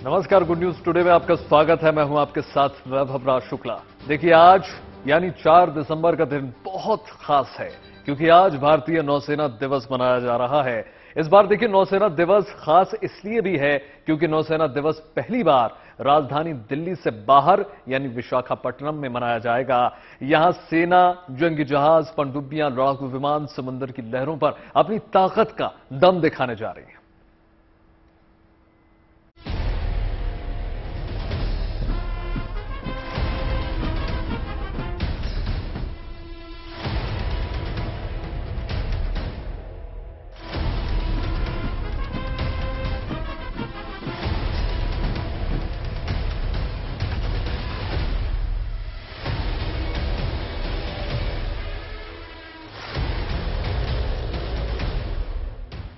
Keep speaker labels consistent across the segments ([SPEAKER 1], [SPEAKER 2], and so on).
[SPEAKER 1] नमस्कार, good news today में आपका स्वागत है। मैं हूं आपके साथ वैभव राज शुक्ला। देखिए, आज यानी 4 दिसंबर का दिन बहुत खास है क्योंकि आज भारतीय नौसेना दिवस मनाया जा रहा है। इस बार देखिए, नौसेना दिवस खास इसलिए भी है क्योंकि नौसेना दिवस पहली बार राजधानी दिल्ली से बाहर यानी विशाखापट्टनम में मनाया जाएगा। यहां सेना जंगी जहाज, पनडुब्बियां, लड़ाकू विमान समुद्र की लहरों पर अपनी ताकत का दम दिखाने जा रही है।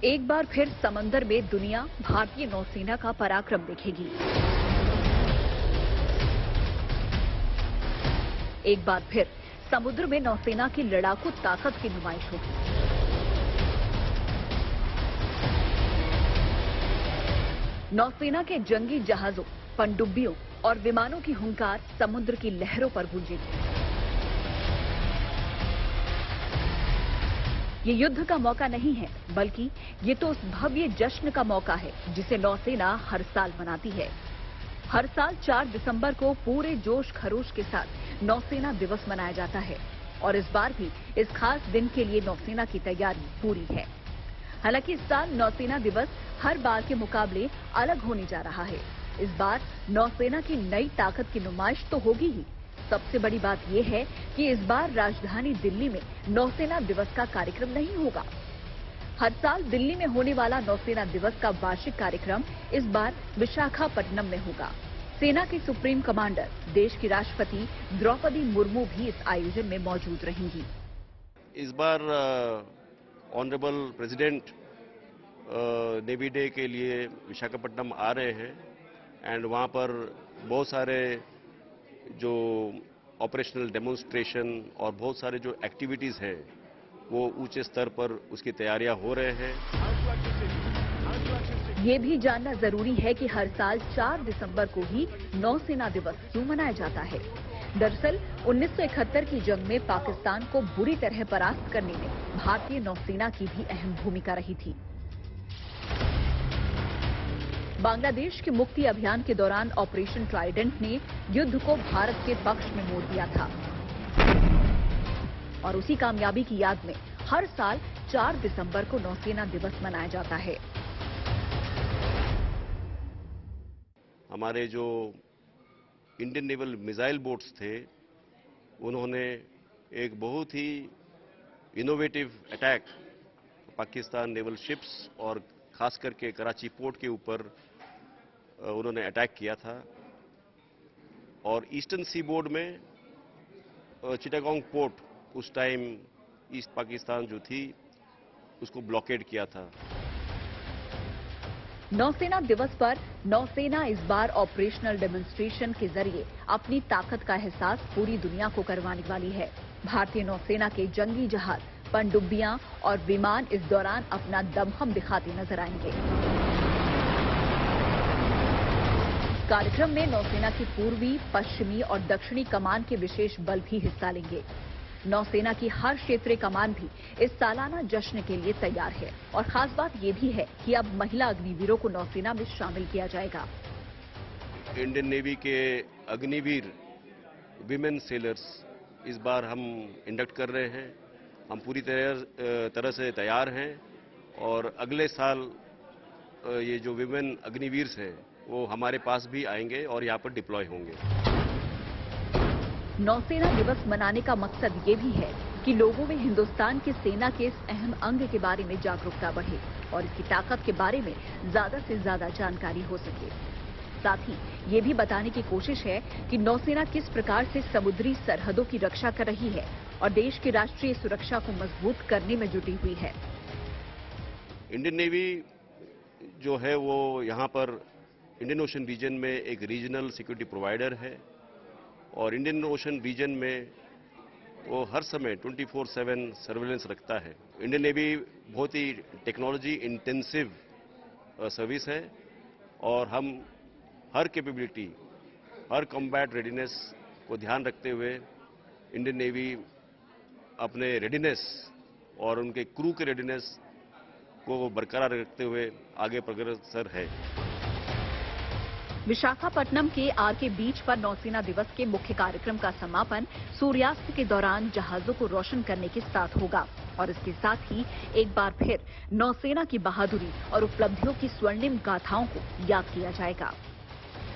[SPEAKER 2] एक बार फिर समंदर में दुनिया भारतीय नौसेना का पराक्रम देखेगी। एक बार फिर समुद्र में नौसेना की लड़ाकू ताकत की नुमाइश होगी। नौसेना के जंगी जहाजों, पनडुब्बियों और विमानों की हुंकार समुद्र की लहरों पर गूंजेगी। ये युद्ध का मौका नहीं है, बल्कि ये तो उस भव्य जश्न का मौका है जिसे नौसेना हर साल मनाती है। हर साल 4 दिसंबर को पूरे जोश खरोश के साथ नौसेना दिवस मनाया जाता है और इस बार भी इस खास दिन के लिए नौसेना की तैयारी पूरी है। हालांकि इस साल नौसेना दिवस हर बार के मुकाबले अलग होने जा रहा है। इस बार नौसेना की नई ताकत की नुमाइश तो होगी ही। सबसे बड़ी बात यह है कि इस बार राजधानी दिल्ली में नौसेना दिवस का कार्यक्रम नहीं होगा। हर साल दिल्ली में होने वाला नौसेना दिवस का वार्षिक कार्यक्रम इस बार विशाखापट्टनम में होगा। सेना की सुप्रीम कमांडर, देश की राष्ट्रपति द्रौपदी मुर्मू भी इस आयोजन में मौजूद रहेंगी।
[SPEAKER 3] इस बार ऑनरेबल प्रेसिडेंट नेवी डे के लिए विशाखापट्टनम आ रहे हैं एंड वहाँ पर बहुत सारे जो ऑपरेशनल डेमोन्स्ट्रेशन और बहुत सारे जो एक्टिविटीज़ हैं वो ऊंचे स्तर पर उसकी तैयारियां हो रहे हैं।
[SPEAKER 2] ये भी जानना जरूरी है कि हर साल 4 दिसंबर को ही नौसेना दिवस क्यों मनाया जाता है। दरअसल 1971 की जंग में पाकिस्तान को बुरी तरह परास्त करने में भारतीय नौसेना की भी अहम भूमिका रही थी। बांग्लादेश के मुक्ति अभियान के दौरान ऑपरेशन ट्राइडेंट ने युद्ध को भारत के पक्ष में मोड़ दिया था और उसी कामयाबी की याद में हर साल 4 दिसंबर को नौसेना दिवस मनाया जाता है।
[SPEAKER 3] हमारे जो इंडियन नेवल मिसाइल बोट्स थे, उन्होंने एक बहुत ही innovative attack Pakistan naval ships और खास करके कराची पोर्ट के ऊपर उन्होंने अटैक किया था और ईस्टर्न सी बोर्ड में चिटागोंग पोर्ट उस टाइम ईस्ट पाकिस्तान जो थी उसको ब्लॉकेड किया था।
[SPEAKER 2] नौसेना दिवस पर नौसेना इस बार ऑपरेशनल डेमोन्स्ट्रेशन के जरिए अपनी ताकत का एहसास पूरी दुनिया को करवाने वाली है। भारतीय नौसेना के जंगी जहाज, पनडुब्बियां और विमान इस दौरान अपना दमखम दिखाते नजर आएंगे। कार्यक्रम में नौसेना की पूर्वी, पश्चिमी और दक्षिणी कमान के विशेष बल भी हिस्सा लेंगे। नौसेना की हर क्षेत्रीय कमान भी इस सालाना जश्न के लिए तैयार है और खास बात यह भी है कि अब महिला अग्निवीरों को नौसेना में शामिल किया जाएगा।
[SPEAKER 3] इंडियन नेवी के अग्निवीर विमेन सेलर्स इस बार हम इंडक्ट कर रहे हैं। हम पूरी तरह से तैयार हैं और अगले साल ये जो विमेन अग्निवीर्स हैं वो हमारे पास भी आएंगे और यहाँ पर डिप्लॉय होंगे।
[SPEAKER 2] नौसेना दिवस मनाने का मकसद ये भी है कि लोगों में हिंदुस्तान की सेना के इस अहम अंग के बारे में जागरूकता बढ़े और इसकी ताकत के बारे में ज्यादा से ज्यादा जानकारी हो सके। साथ ही ये भी बताने की कोशिश है कि नौसेना किस प्रकार से समुद्री सरहदों की रक्षा कर रही है और देश की राष्ट्रीय सुरक्षा को मजबूत करने में जुटी हुई है।
[SPEAKER 3] इंडियन नेवी जो है वो यहाँ पर इंडियन ओशन रीजन में एक रीजनल सिक्योरिटी प्रोवाइडर है और इंडियन ओशन रीजन में वो हर समय 24/7 सर्वेलेंस रखता है। इंडियन नेवी बहुत ही टेक्नोलॉजी इंटेंसिव सर्विस है और हम हर कैपेबिलिटी, हर कॉम्बैट रेडीनेस को ध्यान रखते हुए इंडियन नेवी अपने रेडीनेस और उनके क्रू के रेडीनेस को बरकरार रखते हुए आगे अग्रसर है।
[SPEAKER 2] विशाखापट्टनम के आरके बीच पर नौसेना दिवस के मुख्य कार्यक्रम का समापन सूर्यास्त के दौरान जहाजों को रोशन करने के साथ होगा और इसके साथ ही एक बार फिर नौसेना की बहादुरी और उपलब्धियों की स्वर्णिम गाथाओं को याद किया जाएगा।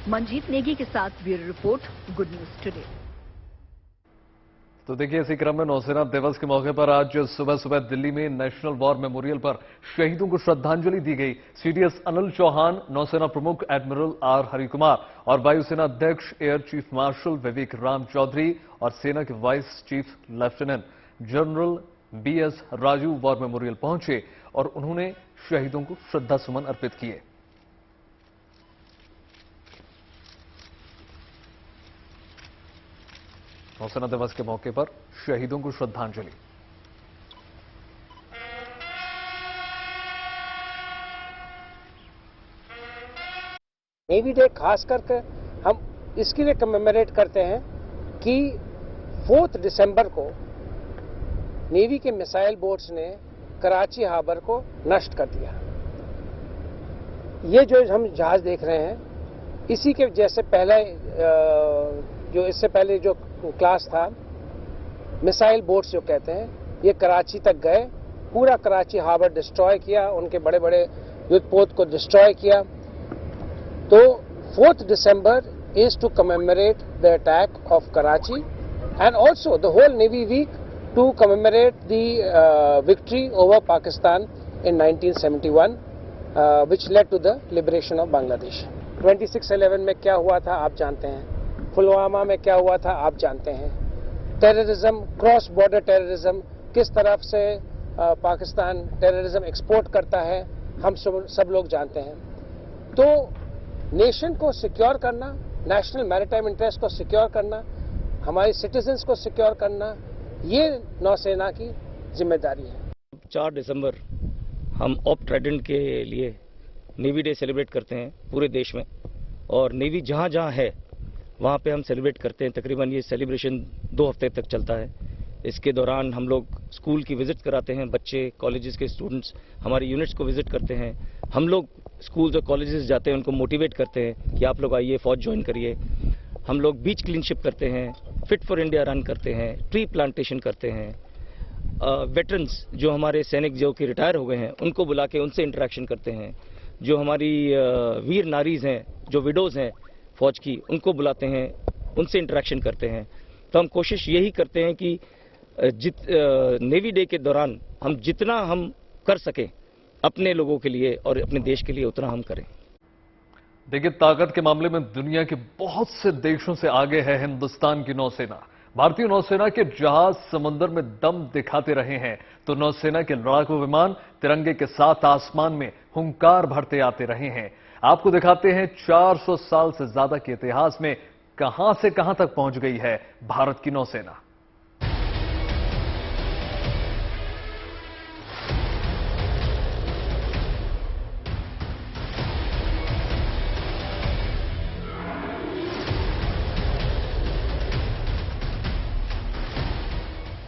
[SPEAKER 2] मंजीत नेगी के साथ bureau report, good news today.
[SPEAKER 1] तो देखिए, इसी क्रम में नौसेना दिवस के मौके पर आज सुबह सुबह दिल्ली में नेशनल वॉर मेमोरियल पर शहीदों को श्रद्धांजलि दी गई। सीडीएस अनिल चौहान, नौसेना प्रमुख एडमिरल आर हरिकुमार और वायुसेना अध्यक्ष air chief marshal Vivek Ram Chaudhary और सेना के vice chief lieutenant general BS Raju war memorial पहुंचे और उन्होंने शहीदों को श्रद्धासुमन अर्पित किए। नौसेना दिवस के मौके पर शहीदों को श्रद्धांजलि।
[SPEAKER 4] नेवी डे खास करके हम इसके लिए कमेमोरेट करते हैं कि 4 दिसंबर को नेवी के मिसाइल बोट्स ने कराची हार्बर को नष्ट कर दिया। ये जो हम जहाज देख रहे हैं, इसी के जैसे पहले जो इससे पहले जो क्लास था, मिसाइल बोट्स जो कहते हैं, ये कराची तक गए, पूरा कराची हार्बर डिस्ट्रॉय किया, उनके बड़े बड़े युद्धपोत को डिस्ट्रॉय किया। तो 4 दिसंबर is to commemorate the attack of Karachi and also the whole Navy week to commemorate the victory over Pakistan in 1971 which led to the liberation of Bangladesh. 26/11 में क्या हुआ था आप जानते हैं, पुलवामा में क्या हुआ था आप जानते हैं, टेररिज्म, क्रॉस बॉर्डर टेररिज्म, किस तरफ से पाकिस्तान टेररिज्म एक्सपोर्ट करता है, हम सब लोग जानते हैं। तो नेशन को सिक्योर करना, नेशनल मैरिटाइम इंटरेस्ट को सिक्योर करना, हमारे सिटीजन्स को सिक्योर करना, ये नौसेना की जिम्मेदारी है।
[SPEAKER 5] 4 दिसंबर हम ऑप ट्राइडेंट के लिए नेवी डे सेलिब्रेट करते हैं पूरे देश में, और नेवी जहाँ जहाँ है वहाँ पे हम सेलिब्रेट करते हैं। तकरीबन ये सेलिब्रेशन 2 हफ्ते तक चलता है। इसके दौरान हम लोग स्कूल की विजिट कराते हैं, बच्चे कॉलेजेस के स्टूडेंट्स हमारे यूनिट्स को विजिट करते हैं। हम लोग स्कूल्स और कॉलेजेस जाते हैं, उनको मोटिवेट करते हैं कि आप लोग आइए, फौज ज्वाइन करिए। हम लोग बीच क्लीनशिप करते हैं, फिट फॉर इंडिया रन करते हैं, ट्री प्लांटेशन करते हैं। वेटरन्स जो हमारे सैनिक जो कि रिटायर हो गए हैं, उनको बुला के उनसे इंटरेक्शन करते हैं। जो हमारी वीर नारीज हैं, जो विडोज हैं फौज की, उनको बुलाते हैं, उनसे इंटरेक्शन करते हैं। तो हम कोशिश यही करते हैं कि नेवी डे के दौरान हम जितना हम कर सकें अपने लोगों के लिए और अपने देश के लिए, उतना हम करें।
[SPEAKER 1] देखिए, ताकत के मामले में दुनिया के बहुत से देशों से आगे है हिंदुस्तान की नौसेना। भारतीय नौसेना के जहाज समंदर में दम दिखाते रहे हैं, तो नौसेना के लड़ाकू विमान तिरंगे के साथ आसमान में हुंकार भरते आते रहे हैं। आपको दिखाते हैं 400 साल से ज्यादा के इतिहास में कहां से कहां तक पहुंच गई है भारत की नौसेना।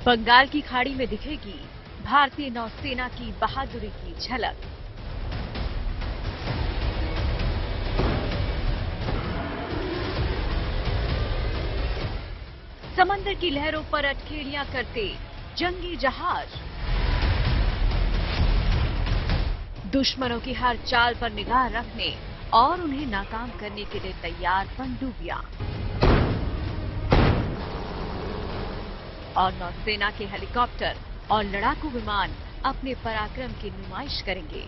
[SPEAKER 2] बंगाल की खाड़ी में दिखेगी भारतीय नौसेना की बहादुरी की झलक। समंदर की लहरों पर अटखेलियां करते जंगी जहाज, दुश्मनों की हर चाल पर निगाह रखने और उन्हें नाकाम करने के लिए तैयार पनडुब्बियां, और नौसेना के हेलीकॉप्टर और लड़ाकू विमान अपने पराक्रम की नुमाइश करेंगे।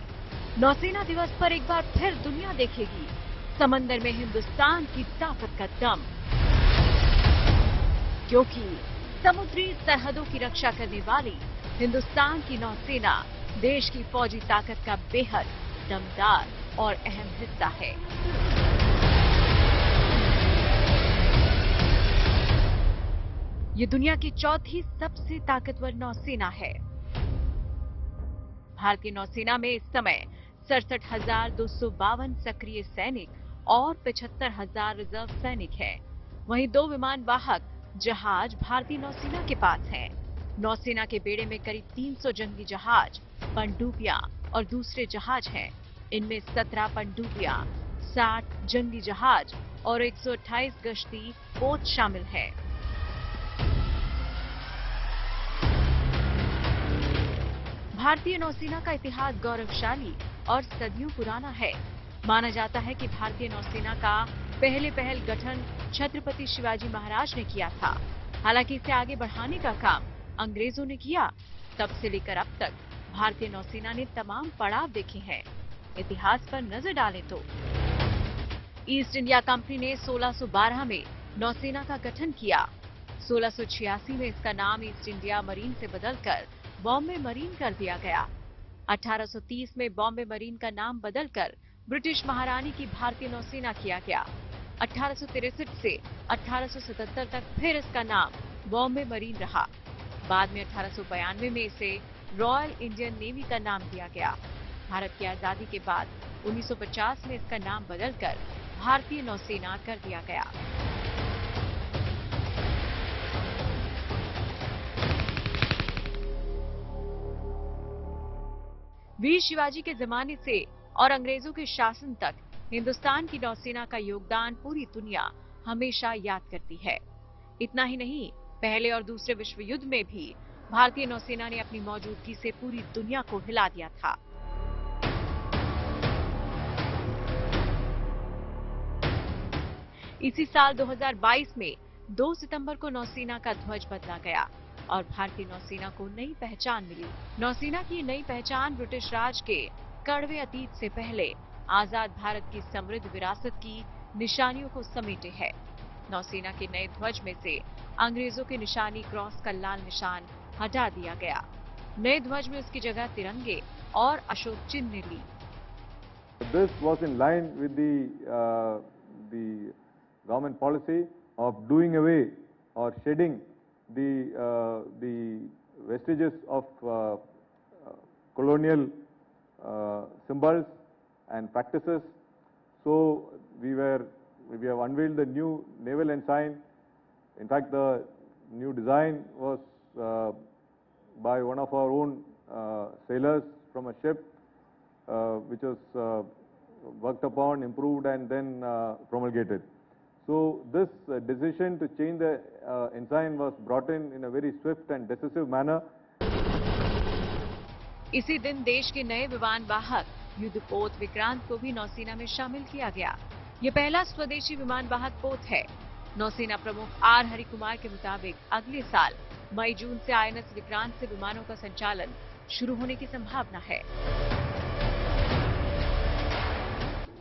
[SPEAKER 2] नौसेना दिवस पर एक बार फिर दुनिया देखेगी समंदर में हिंदुस्तान की ताकत का दम, क्योंकि समुद्री सरहदों की रक्षा करने वाली हिंदुस्तान की नौसेना देश की फौजी ताकत का बेहद दमदार और अहम हिस्सा है। ये दुनिया की चौथी सबसे ताकतवर नौसेना है। भारतीय नौसेना में इस समय 67,252 सक्रिय सैनिक
[SPEAKER 6] और 75,000 रिजर्व सैनिक हैं। वहीं 2 विमान वाहक जहाज भारतीय नौसेना के पास हैं। नौसेना के बेड़े में करीब 300 जंगी जहाज, पनडुब्बियां और दूसरे जहाज हैं। इनमें 17 पनडुब्बियां, 60 जंगी जहाज और 128 गश्ती पोत शामिल हैं। भारतीय नौसेना का इतिहास गौरवशाली और सदियों पुराना है। माना जाता है कि भारतीय नौसेना का पहल गठन छत्रपति शिवाजी महाराज ने किया था। हालांकि इसे आगे बढ़ाने का काम अंग्रेजों ने किया। तब से लेकर अब तक भारतीय नौसेना ने तमाम पड़ाव देखे हैं। इतिहास पर नजर डालें तो ईस्ट इंडिया कंपनी ने 1612 में नौसेना का गठन किया। 1686 में इसका नाम ईस्ट इंडिया मरीन से बदलकर बॉम्बे मरीन कर दिया गया। 1830 में बॉम्बे मरीन का नाम बदलकर ब्रिटिश महारानी की भारतीय नौसेना किया गया। 1863 से 1877 तक फिर इसका नाम बॉम्बे मरीन रहा। बाद में 1892 में इसे रॉयल इंडियन नेवी का नाम दिया गया। भारत की आजादी के बाद 1950 में इसका नाम बदलकर भारतीय नौसेना कर दिया गया। वीर शिवाजी के जमाने से और अंग्रेजों के शासन तक हिंदुस्तान की नौसेना का योगदान पूरी दुनिया हमेशा याद करती है। इतना ही नहीं, पहले और दूसरे विश्व युद्ध में भी भारतीय नौसेना ने अपनी मौजूदगी से पूरी दुनिया को हिला दिया था। इसी साल 2022 में 2 सितंबर को नौसेना का ध्वज बदला गया और भारतीय नौसेना को नई पहचान मिली। नौसेना की नई पहचान ब्रिटिश राज के कड़वे अतीत से पहले आजाद भारत की समृद्ध विरासत की निशानियों को समेटे है। नौसेना के नए ध्वज में से अंग्रेजों की निशानी क्रॉस का लाल निशान हटा दिया गया। नए ध्वज में उसकी जगह तिरंगे और अशोक चिन्ह ली।
[SPEAKER 7] This was in line with the government policy of doing away or shedding the vestiges of colonial symbols and practices. So we have unveiled the new naval ensign. In fact, the new design was by one of our own sailors from a ship, which was worked upon, improved, and then promulgated. So this decision to change the ensign was brought in a very swift and decisive manner.
[SPEAKER 6] इसी दिन देश के नए विमान वाहक युद्धपोत विक्रांत को भी नौसेना में शामिल किया गया। ये पहला स्वदेशी विमान वाहक पोत है। नौसेना प्रमुख आर हरिकुमार के मुताबिक अगले साल मई-जून से आईएनएस विक्रांत से विमानों का संचालन शुरू होने की संभावना है।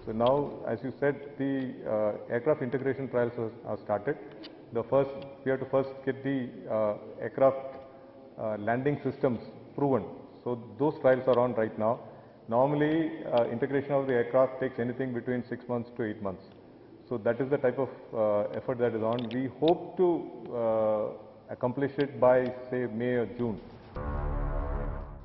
[SPEAKER 7] So now, as you said, the aircraft integration trials are started. We have to first get the aircraft landing systems proven. So those trials are on right now. Normally, integration of the aircraft takes anything between 6 months to 8 months. So that is the type of effort that is on. We hope to accomplish it by, say, May or June.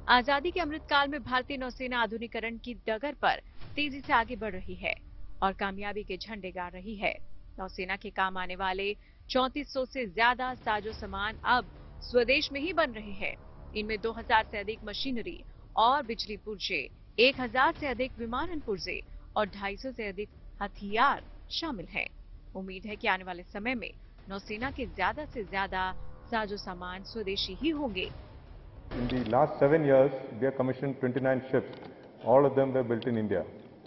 [SPEAKER 6] आजादी के अमृतकाल में भारतीय नौसेना आधुनिकीकरण की डगर पर तेजी से आगे बढ़ रही है और कामयाबी के झंडे गाड़ रही है। नौसेना के काम आने वाले 3400 से ज्यादा साजो सामान अब स्वदेश में ही बन रहे हैं। इनमें 2000 से अधिक मशीनरी और बिजली पुर्जे, 1000 से अधिक विमानन पुर्जे और 250 से अधिक हथियार शामिल हैं। उम्मीद है कि आने वाले समय में नौसेना के ज्यादा से ज्यादा साजो सामान स्वदेशी ही होंगे।
[SPEAKER 7] In the last 7 years, we have commissioned 29 ships. All of them were built in India,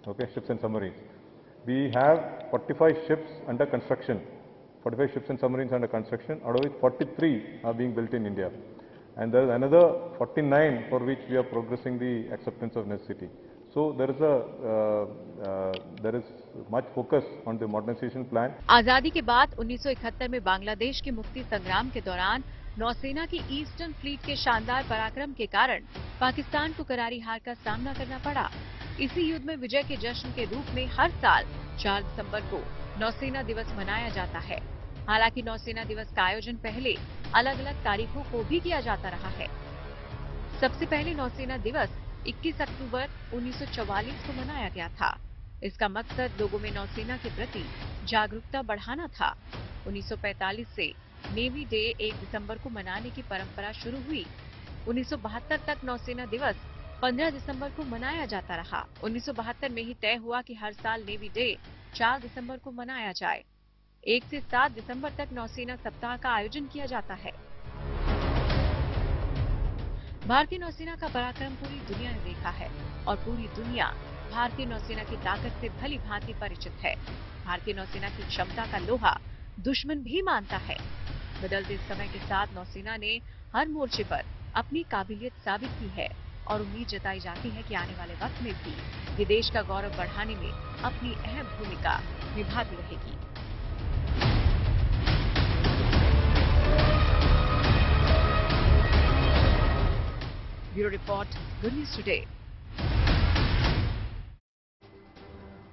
[SPEAKER 7] okay, ships and submarines. We have 45 ships under construction, 45 ships and submarines under construction, out of which 43 are being built in India. And there is another 49 for which we are progressing the acceptance of necessity. So there is much focus on the modernization plan.
[SPEAKER 6] आजादी के बाद 1971 में बांग्लादेश के मुक्ति संग्राम के दौरान नौसेना की ईस्टर्न फ्लीट के शानदार पराक्रम के कारण पाकिस्तान को करारी हार का सामना करना पड़ा। इसी युद्ध में विजय के जश्न के रूप में हर साल 4 दिसंबर को नौसेना दिवस मनाया जाता है। हालांकि नौसेना दिवस का आयोजन पहले अलग अलग तारीखों को भी किया जाता रहा है। सबसे पहले नौसेना दिवस 21 अक्टूबर 1944 को मनाया गया था। इसका मकसद लोगों में नौसेना के प्रति जागरूकता बढ़ाना था। 1945 से नेवी डे 1 दिसंबर को मनाने की परंपरा शुरू हुई। 1972 तक नौसेना दिवस 15 दिसंबर को मनाया जाता रहा। 1972 में ही तय हुआ कि हर साल नेवी डे 4 दिसंबर को मनाया जाए। 1 से 7 दिसंबर तक नौसेना सप्ताह का आयोजन किया जाता है। भारतीय नौसेना का पराक्रम पूरी दुनिया ने देखा है और पूरी दुनिया भारतीय नौसेना की ताकत से भली भांति परिचित है। भारतीय नौसेना की क्षमता का लोहा दुश्मन भी मानता है। बदलते समय के साथ नौसेना ने हर मोर्चे पर अपनी काबिलियत साबित की है और उम्मीद जताई जाती है कि आने वाले वक्त में भी ये देश का गौरव बढ़ाने में अपनी अहम भूमिका निभाती रहेगी। Bureau report, good news today.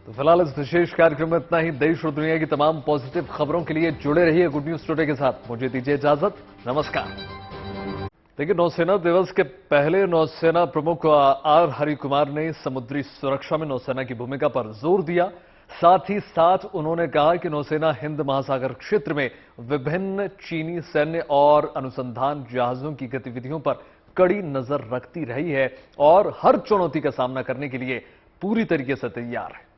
[SPEAKER 1] तो फिलहाल इस विशेष कार्यक्रम में इतना ही। देश और दुनिया की तमाम पॉजिटिव खबरों के लिए जुड़े रहिए गुड न्यूज टुडे के साथ। मुझे दीजिए इजाजत, नमस्कार। देखिए, नौसेना दिवस के पहले नौसेना प्रमुख आर हरिकुमार ने समुद्री सुरक्षा में नौसेना की भूमिका पर जोर दिया। साथ ही साथ उन्होंने कहा कि नौसेना हिंद महासागर क्षेत्र में विभिन्न चीनी सैन्य और अनुसंधान जहाजों की गतिविधियों पर कड़ी नजर रखती रही है और हर चुनौती का सामना करने के लिए पूरी तरीके से तैयार है।